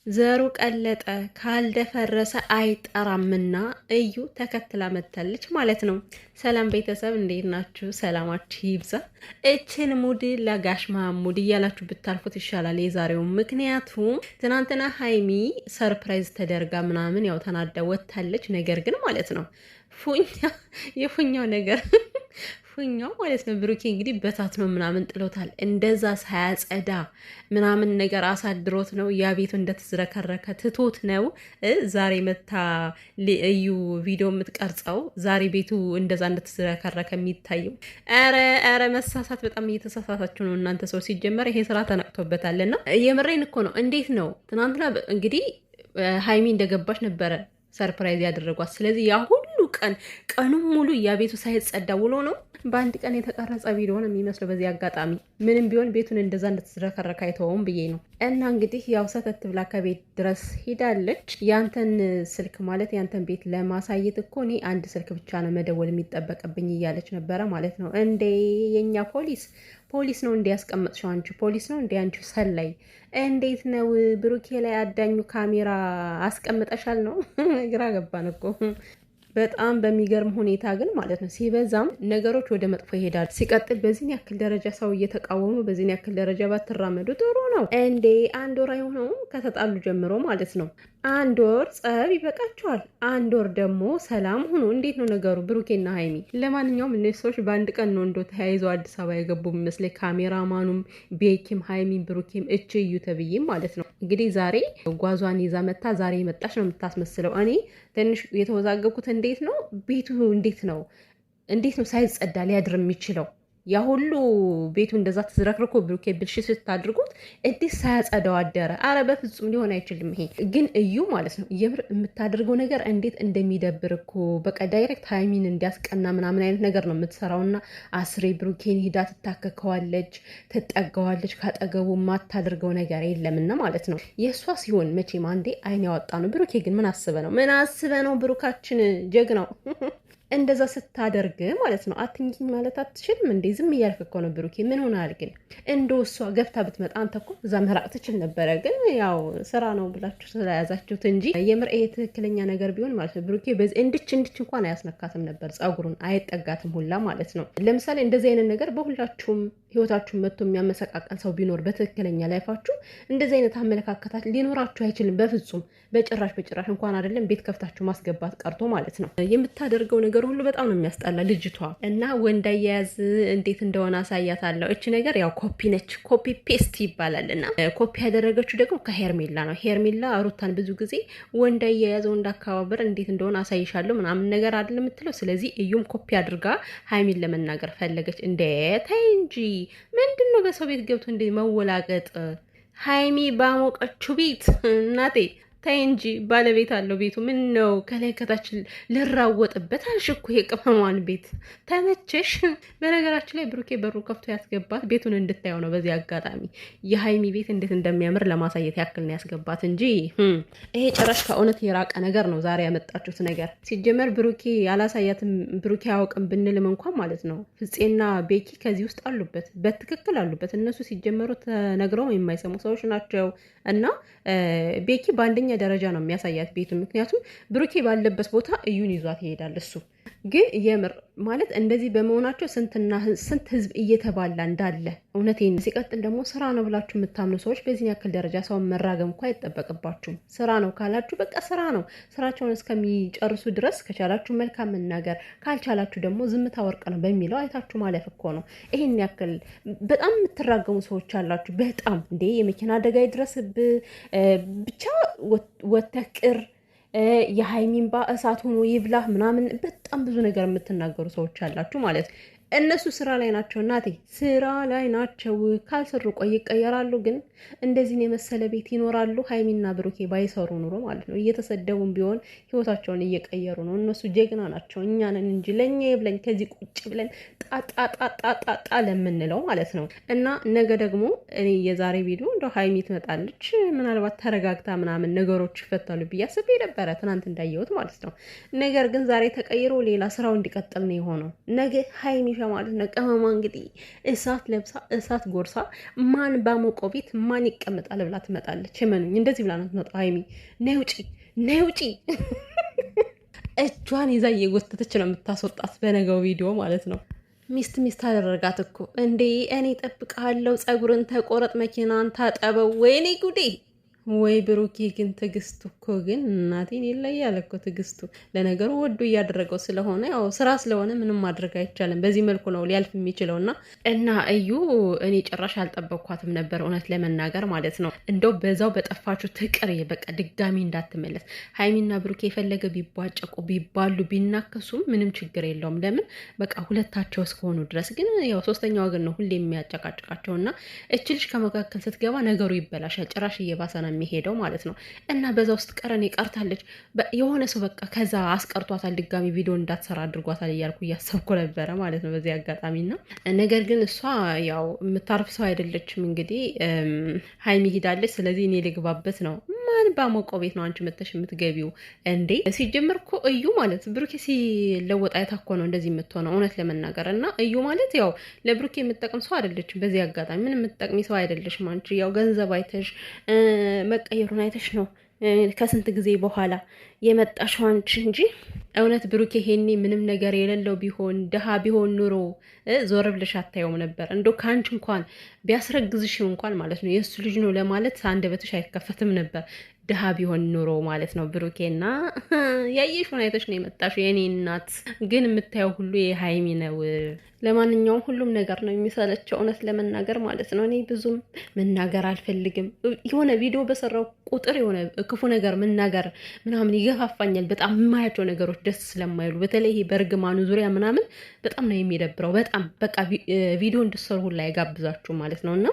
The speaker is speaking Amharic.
ዘሩ ቀለጠ ካልደፈረሰ አይጠራምና እዩ ተከትላ መታለች ማለት ነው። ሰላም ቤተሰብ እንዴት ናችሁ? ሰላማችሁ ይብዛ። እችን ሙድ ለጋሽ ማሙድ እያላችሁ ብታልፉት ይሻላል የዛሬው። ምክንያቱም ትናንትና ሀይሚ ሰርፕራይዝ ተደርጋ ምናምን ያው ተናዳ ወጥታለች። ነገር ግን ማለት ነው የፉኛው ነገር ፉኛው ማለት ነው ብሩኬ እንግዲህ በታት ነው ምናምን ጥሎታል። እንደዛ ሳያጸዳ ምናምን ነገር አሳድሮት ነው ያ ቤቱ እንደተዝረከረከ ትቶት ነው ዛሬ መታ እዩ ቪዲዮ የምትቀርጸው ዛሬ ቤቱ እንደዛ እንደተዝረከረከ የሚታየው። ኧረ መሳሳት በጣም እየተሳሳታችሁ ነው እናንተ ሰው። ሲጀመር ይሄ ስራ ተነቅቶበታልና የምሬን እኮ ነው። እንዴት ነው ትናንትና እንግዲህ ሀይሚ እንደገባች ነበረ ሰርፕራይዝ ያደረጓት። ስለዚህ ያ ሁሉ ቀኑን ሙሉ ያ ቤቱ ሳይጸዳ ውሎ ነው በአንድ ቀን የተቀረጸ ቪዲዮ ነው የሚመስለው። በዚህ አጋጣሚ ምንም ቢሆን ቤቱን እንደዛ እንደተዝረከረከ አይተውም ብዬ ነው። እና እንግዲህ ያው ሰተት ብላ ከቤት ድረስ ሄዳለች። ያንተን ስልክ ማለት ያንተን ቤት ለማሳየት እኮ እኔ አንድ ስልክ ብቻ ነው መደወል የሚጠበቅብኝ እያለች ነበረ ማለት ነው። እንዴ የኛ ፖሊስ ነው እንዲ ያስቀመጥሽው አንቺ ፖሊስ ነው እንዲ አንቺ ሰላይ እንዴት ነው ብሩኬ ላይ አዳኙ ካሜራ አስቀምጠሻል ነው? ግራ ገባን እኮ በጣም በሚገርም ሁኔታ ግን ማለት ነው። ሲበዛም ነገሮች ወደ መጥፎ ይሄዳሉ። ሲቀጥል በዚህን ያክል ደረጃ ሰው እየተቃወሙ በዚህን ያክል ደረጃ ባትራመዱ ጥሩ ነው እንዴ። አንድ ወር አይሆነውም ከተጣሉ ጀምሮ ማለት ነው። አንድ ወር ጸብ ይበቃቸዋል። አንድ ወር ደግሞ ሰላም ሁኑ። እንዴት ነው ነገሩ ብሩኬና ሀይሚ? ለማንኛውም እነዚህ ሰዎች በአንድ ቀን ነው እንዶ ተያይዘው አዲስ አበባ የገቡ የሚመስለኝ። ካሜራማኑም ቤኪም ሀይሚም ብሩኬም እዩ ተብዬም ማለት ነው። እንግዲህ ዛሬ ጓዟን ይዛ መታ ዛሬ መጣች ነው የምታስመስለው። እኔ ትንሽ የተወዛገብኩት እንዴት ነው ቤቱ እንዴት ነው ሳይጸዳ ሊያድር የሚችለው? ያ ሁሉ ቤቱ እንደዛ ተዝረክርኮ ብሩኬ ብልሽ ስታድርጉት እንዴት ሳያጸዳው አደረ? አረ በፍጹም ሊሆን አይችልም። ይሄ ግን እዩ ማለት ነው የምር የምታደርገው ነገር እንዴት እንደሚደብር እኮ። በቃ ዳይሬክት ሀይሚን እንዲያስቀና ምናምን አይነት ነገር ነው የምትሰራውና አስሬ ብሩኬን ሂዳ ትታከከዋለች፣ ትጠገዋለች። ካጠገቡ የማታደርገው ነገር የለምና ማለት ነው። የእሷ ሲሆን መቼም አንዴ አይን ያወጣ ነው። ብሩኬ ግን ምን አስበ ነው ብሩካችን ጀግናው እንደዛ ስታደርግ ማለት ነው። አትንኪኝ ማለት አትችልም እንዴ? ዝም እያልክ እኮ ነው ብሩኬ። ምን ሆናል ግን? እንደ እሷ ገብታ ብትመጣ አንተ እኮ እዛ መራቅ ትችል ነበረ። ግን ያው ስራ ነው ብላችሁ ስለያዛችሁት እንጂ የምር ይሄ ትክክለኛ ነገር ቢሆን ማለት ነው ብሩኬ በዚህ እንድች እንኳን አያስነካትም ነበር። ጸጉሩን አይጠጋትም ሁላ ማለት ነው። ለምሳሌ እንደዚህ አይነት ነገር በሁላችሁም ህይወታችሁን መጥቶ የሚያመሰቃቀል ሰው ቢኖር በትክክለኛ ላይፋችሁ እንደዚህ አይነት አመለካከታት ሊኖራችሁ አይችልም በፍጹም። በጭራሽ እንኳን አይደለም ቤት ከፍታችሁ ማስገባት ቀርቶ ማለት ነው። የምታደርገው ነገር ሁሉ በጣም ነው የሚያስጠላ ልጅቷ። እና ወንድ አያያዝ እንዴት እንደሆነ አሳያታለሁ። እች ነገር ያው ኮፒ ነች፣ ኮፒ ፔስት ይባላል። እና ኮፒ ያደረገችው ደግሞ ከሄርሜላ ነው። ሄርሜላ ሩታን ብዙ ጊዜ ወንድ አያያዝ ወንድ አካባበር እንዴት እንደሆነ አሳይሻለሁ ምናምን ነገር አይደል የምትለው። ስለዚህ እዩም ኮፒ አድርጋ ሀይሚን ለመናገር ፈለገች። እንዴ ተይ እንጂ ምንድን ነው በሰው ቤት ገብቶ እንዴ መወላገጥ? ሀይሚ ባሞቀችው ቤት እናቴ ተይ እንጂ ባለቤት አለው ቤቱ። ምን ነው ከላይ ከታች ልራወጥበት አልሽ እኮ የቅመሟን ቤት ተመቸሽ። በነገራችን ላይ ብሩኬ በሩ ከፍቶ ያስገባት ቤቱን እንድታየው ነው። በዚህ አጋጣሚ የሀይሚ ቤት እንዴት እንደሚያምር ለማሳየት ያክል ነው ያስገባት እንጂ ይሄ ጭራሽ ከእውነት የራቀ ነገር ነው ዛሬ ያመጣችሁት ነገር። ሲጀመር ብሩኬ ያላሳያትም ብሩኬ አያውቅም ብንልም እንኳን ማለት ነው ፍፄና ቤኪ ከዚህ ውስጥ አሉበት፣ በትክክል አሉበት። እነሱ ሲጀመሩ ተነግረው የማይሰሙ ሰዎች ናቸው። እና ቤኪ በአንደኛ ደረጃ ነው የሚያሳያት ቤቱ። ምክንያቱም ብሩኬ ባለበት ቦታ እዩን ይዟት ይሄዳል እሱ። ግን የምር ማለት እንደዚህ በመሆናቸው ስንት ህዝብ እየተባላ እንዳለ እውነቴን። ሲቀጥል ደግሞ ስራ ነው ብላችሁ የምታምኑ ሰዎች በዚህ ያክል ደረጃ ሰውን መራገም እኮ አይጠበቅባችሁም። ስራ ነው ካላችሁ በቃ ስራ ነው። ስራቸውን እስከሚጨርሱ ድረስ ከቻላችሁ መልካም መናገር፣ ካልቻላችሁ ደግሞ ዝምታ ወርቅ ነው በሚለው አይታችሁ ማለፍ እኮ ነው። ይሄን ያክል በጣም የምትራገሙ ሰዎች አላችሁ። በጣም እንዴ የመኪና አደጋ ይድረስብ ብቻ ወተቅር የሀይሚንባ እሳት ሆኖ ይብላህ ምናምን በጣም ብዙ ነገር የምትናገሩ ሰዎች አላችሁ ማለት ነው። እነሱ ስራ ላይ ናቸው እናቴ፣ ስራ ላይ ናቸው። ካልሰሩ ቆይ ይቀየራሉ። ግን እንደዚህን የመሰለ ቤት ይኖራሉ? ሀይሚና ብሩኬ ባይሰሩ ኑሮ ማለት ነው እየተሰደቡም ቢሆን ህይወታቸውን እየቀየሩ ነው። እነሱ ጀግና ናቸው። እኛንን እንጂ ለእኛ ይብለኝ ከዚህ ቁጭ ብለን ጣጣጣጣጣጣ ለምንለው ማለት ነው። እና ነገ ደግሞ እኔ የዛሬ ቪዲዮ እንደ ሀይሚ ትመጣለች፣ ምናልባት ተረጋግታ ምናምን ነገሮች ይፈታሉ ብዬ አስቤ ነበረ ትናንት እንዳየሁት ማለት ነው። ነገር ግን ዛሬ ተቀይሮ ሌላ ስራው እንዲቀጥል ነው የሆነው። ነገ ሀይሚ ቅመሻ ማለት ነው። ቅመማ እንግዲህ እሳት ለብሳ እሳት ጎርሳ ማን ባሞቀው ቤት ማን ይቀመጣል ብላ ትመጣለች። እመኑኝ እንደዚህ ብላ ነው ትመጣ። ሀይሚ ነይ ውጪ፣ ነይ ውጪ እጇን ይዛ እየጎተተች ነው የምታስወጣት በነገው ቪዲዮ ማለት ነው። ሚስት አደረጋት እኮ እንዴ! እኔ ጠብቃለሁ፣ ፀጉርን ተቆረጥ፣ መኪናን ታጠበው። ወይኔ ጉዴ! ወይ ብሩኬ ግን ትዕግስቱ እኮ ግን እናቴን ይለያል እኮ ትዕግስቱ። ለነገሩ ወዶ እያደረገው ስለሆነ ያው ስራ ስለሆነ ምንም ማድረግ አይቻልም። በዚህ መልኩ ነው ሊያልፍ የሚችለው እና እዩ እኔ ጭራሽ አልጠበቅኳትም ነበር እውነት ለመናገር ማለት ነው። እንደው በዛው በጠፋችሁ ትቅር በቃ ድጋሚ እንዳትመለስ። ሀይሚና ብሩኬ የፈለገ ቢቧጨቁ ቢባሉ ቢናከሱም ምንም ችግር የለውም። ለምን በቃ ሁለታቸው እስከሆኑ ድረስ። ግን ያው ሶስተኛ ወገን ነው ሁሌ የሚያጨቃጭቃቸው እና እች ልጅ ከመካከል ስትገባ ነገሩ ይበላሻል። ጭራሽ እየባሰ ነው የሚሄደው ማለት ነው። እና በዛ ውስጥ ቀረኔ ቀርታለች። የሆነ ሰው በቃ ከዛ አስቀርቷታል፣ ድጋሚ ቪዲዮ እንዳትሰራ አድርጓታል እያልኩ እያሰብኩ ነበረ ማለት ነው በዚህ አጋጣሚ እና ነገር ግን እሷ ያው የምታርፍ ሰው አይደለችም። እንግዲህ ሀይሚ ሂዳለች። ስለዚህ እኔ ልግባበት ነው። ማን ባሞቀው ቤት ነው አንቺ መተሽ የምትገቢው እንዴ? ሲጀምር እኮ እዩ ማለት ብሩኬ ሲለወጥ አይታ እኮ ነው እንደዚህ የምትሆነው እውነት ለመናገር እና እዩ ማለት ያው ለብሩኬ የምትጠቅም ሰው አይደለችም። በዚህ አጋጣሚ ምን የምትጠቅሚ ሰው አይደለሽም አንቺ። ያው ገንዘብ አይተሽ መቀየሩን አይተሽ ነው ከስንት ጊዜ በኋላ የመጣሽው አንቺ እንጂ እውነት ብሩኬ ይሄኔ ምንም ነገር የሌለው ቢሆን ድሃ ቢሆን ኑሮ ዞር ብለሽ አታየውም ነበር። እንደው ከአንቺ እንኳን ቢያስረግዝሽም እንኳን ማለት ነው የእሱ ልጅ ነው ለማለት አንደበትሽ አይከፈትም ነበር ድሃ ቢሆን ኑሮ ማለት ነው። ብሩኬና ያየሽውን አይተሽ ነው የመጣሽው የኔ እናት። ግን የምታየው ሁሉ የሀይሚ ነው። ለማንኛውም ሁሉም ነገር ነው የሚሰለቸው እውነት ለመናገር ማለት ነው። እኔ ብዙም መናገር አልፈልግም። የሆነ ቪዲዮ በሰራው ቁጥር የሆነ ክፉ ነገር መናገር ምናምን ይገፋፋኛል። በጣም የማያቸው ነገሮች ደስ ስለማይሉ በተለይ ይሄ በእርግማኑ ዙሪያ ምናምን በጣም ነው የሚደብረው። በጣም በቃ ቪዲዮ እንድትሰሩ ሁላ አይጋብዛችሁ ማለት ነው እና